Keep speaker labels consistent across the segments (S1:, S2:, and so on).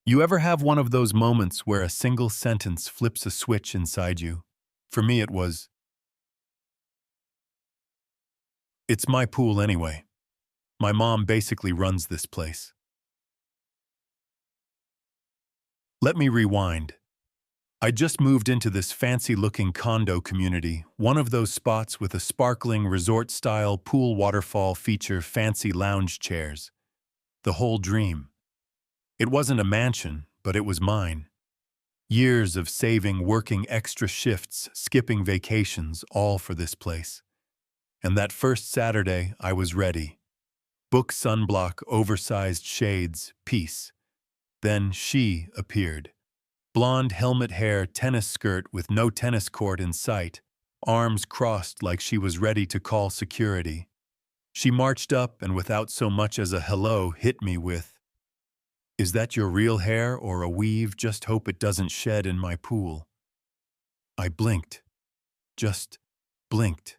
S1: You ever have one of those moments where a single sentence flips a switch inside you? For me, it was, "It's my pool anyway. My mom basically runs this place." Let me rewind. I just moved into this fancy-looking condo community, one of those spots with a sparkling resort-style pool waterfall feature fancy lounge chairs. The whole dream. It wasn't a mansion, but it was mine. Years of saving, working extra shifts, skipping vacations, all for this place. And that first Saturday, I was ready. Book sunblock, oversized shades, peace. Then she appeared. Blonde helmet hair, tennis skirt with no tennis court in sight, arms crossed like she was ready to call security. She marched up and without so much as a hello hit me with, "Is that your real hair or a weave? Just hope it doesn't shed in my pool." I blinked. Just blinked.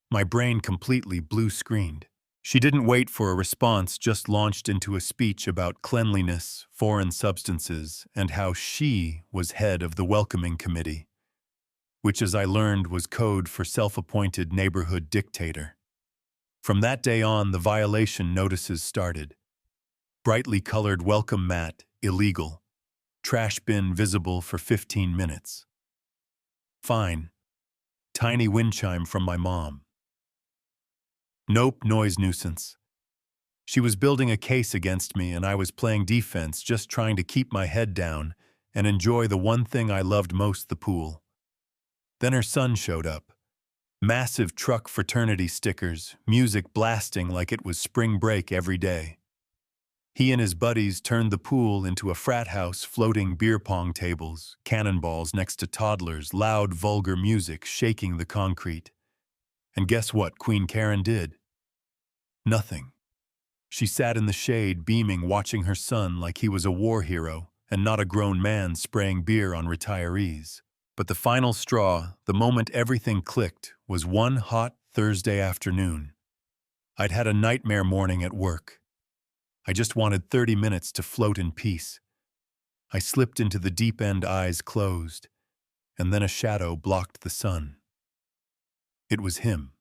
S1: My brain completely blue-screened. She didn't wait for a response, just launched into a speech about cleanliness, foreign substances, and how she was head of the welcoming committee, which, as I learned, was code for self-appointed neighborhood dictator. From that day on, the violation notices started. Brightly colored welcome mat, illegal. Trash bin visible for 15 minutes. Fine. Tiny wind chime from my mom. Nope, noise nuisance. She was building a case against me and I was playing defense, just trying to keep my head down and enjoy the one thing I loved most, the pool. Then her son showed up. Massive truck fraternity stickers, music blasting like it was spring break every day. He and his buddies turned the pool into a frat house, floating beer pong tables, cannonballs next to toddlers, loud vulgar music shaking the concrete. And guess what Queen Karen did? Nothing. She sat in the shade, beaming, watching her son like he was a war hero and not a grown man spraying beer on retirees. But the final straw, the moment everything clicked, was one hot Thursday afternoon. I'd had a nightmare morning at work. I just wanted 30 minutes to float in peace. I slipped into the deep end, eyes closed, and then a shadow blocked the sun. It was him.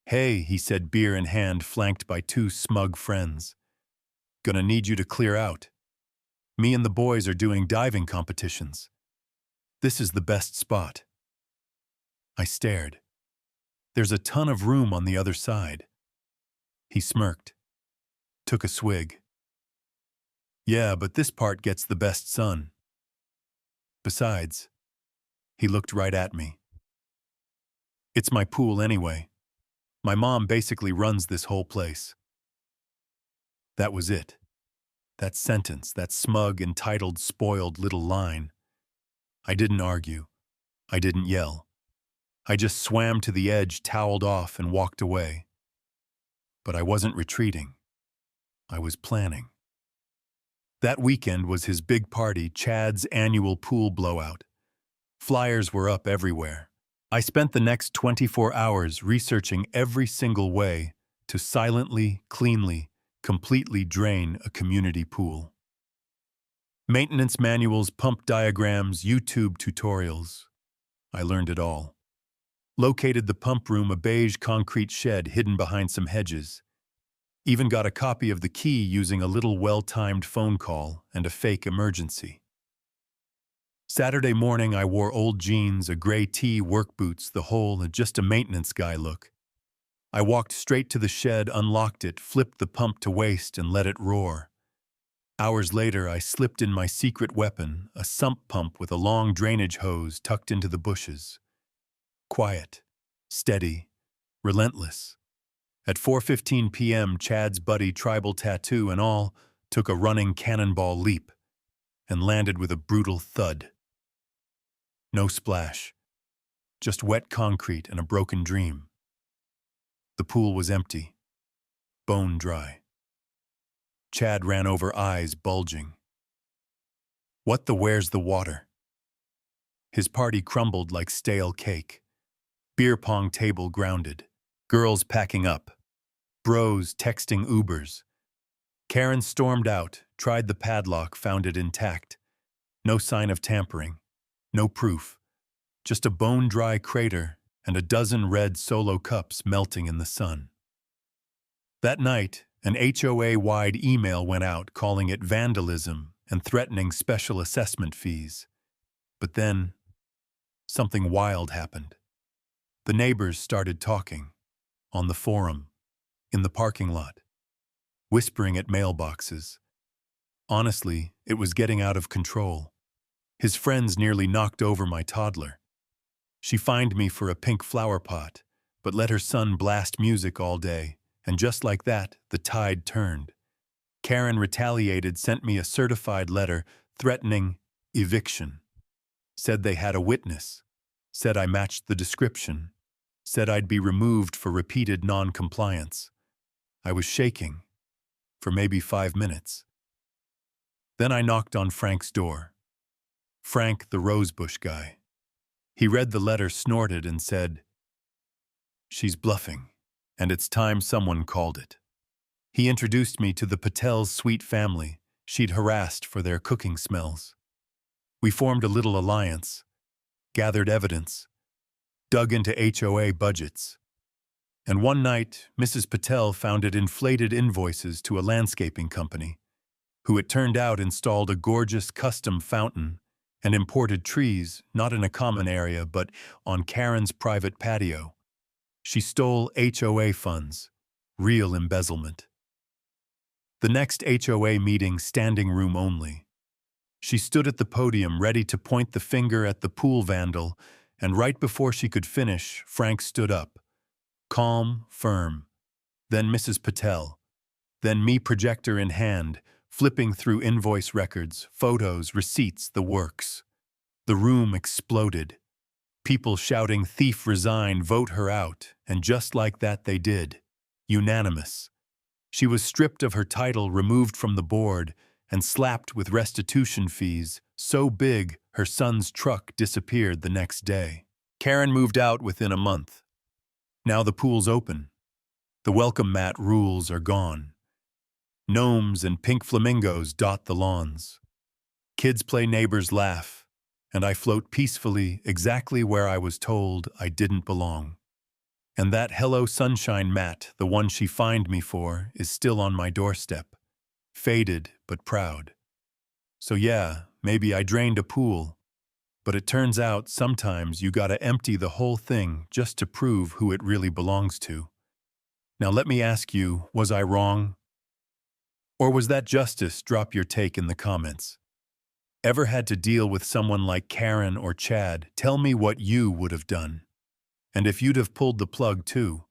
S1: "Hey," he said, beer in hand, flanked by two smug friends. "Gonna need you to clear out. Me and the boys are doing diving competitions. This is the best spot." I stared. "There's a ton of room on the other side." He smirked. Took a swig. "Yeah, but this part gets the best sun. Besides," he looked right at me, "it's my pool anyway. My mom basically runs this whole place." That was it. That sentence, that smug, entitled, spoiled little line. I didn't argue. I didn't yell. I just swam to the edge, toweled off, and walked away. But I wasn't retreating. I was planning. That weekend was his big party, Chad's annual pool blowout. Flyers were up everywhere. I spent the next 24 hours researching every single way to silently, cleanly, completely drain a community pool. Maintenance manuals, pump diagrams, YouTube tutorials. I learned it all. Located the pump room, a beige concrete shed hidden behind some hedges. Even got a copy of the key using a little well-timed phone call and a fake emergency. Saturday morning, I wore old jeans, a gray tee, work boots, the whole, and just a maintenance guy look. I walked straight to the shed, unlocked it, flipped the pump to waste, and let it roar. Hours later, I slipped in my secret weapon, a sump pump with a long drainage hose tucked into the bushes. Quiet, steady, relentless. At 4:15 p.m., Chad's buddy, tribal tattoo and all, took a running cannonball leap and landed with a brutal thud. No splash, just wet concrete and a broken dream. The pool was empty, bone dry. Chad ran over, eyes bulging. "What the where's the water?" His party crumbled like stale cake. Beer pong table grounded. Girls packing up. Bros texting Ubers. Karen stormed out, tried the padlock, found it intact. No sign of tampering. No proof. Just a bone-dry crater and a dozen red Solo cups melting in the sun. That night, an HOA-wide email went out calling it vandalism and threatening special assessment fees. But then, something wild happened. The neighbors started talking. On the forum, in the parking lot, whispering at mailboxes. Honestly, it was getting out of control. His friends nearly knocked over my toddler. She fined me for a pink flower pot, but let her son blast music all day, and just like that, the tide turned. Karen retaliated, sent me a certified letter threatening eviction. Said they had a witness. Said I matched the description. Said I'd be removed for repeated non-compliance. I was shaking for maybe 5 minutes. Then I knocked on Frank's door. Frank, the rosebush guy. He read the letter, snorted, and said, "She's bluffing, and it's time someone called it." He introduced me to the Patel's sweet family she'd harassed for their cooking smells. We formed a little alliance, gathered evidence, dug into HOA budgets. And one night, Mrs. Patel founded inflated invoices to a landscaping company, who it turned out installed a gorgeous custom fountain and imported trees, not in a common area, but on Karen's private patio. She stole HOA funds, real embezzlement. The next HOA meeting, standing room only. She stood at the podium ready to point the finger at the pool vandal, and right before she could finish, Frank stood up. Calm, firm. Then Mrs. Patel. Then me, projector in hand, flipping through invoice records, photos, receipts, the works. The room exploded. People shouting, "Thief, resign, vote her out," and just like that they did. Unanimous. She was stripped of her title, removed from the board, and slapped with restitution fees so big her son's truck disappeared the next day. Karen moved out within a month. Now the pool's open. The welcome mat rules are gone. Gnomes and pink flamingos dot the lawns. Kids play, neighbors laugh, and I float peacefully exactly where I was told I didn't belong. And that Hello Sunshine mat, the one she fined me for, is still on my doorstep. Faded but proud. So yeah, maybe I drained a pool, but it turns out sometimes you gotta empty the whole thing just to prove who it really belongs to. Now let me ask you, was I wrong? Or was that justice? Drop your take in the comments. Ever had to deal with someone like Karen or Chad? Tell me what you would have done. And if you'd have pulled the plug too.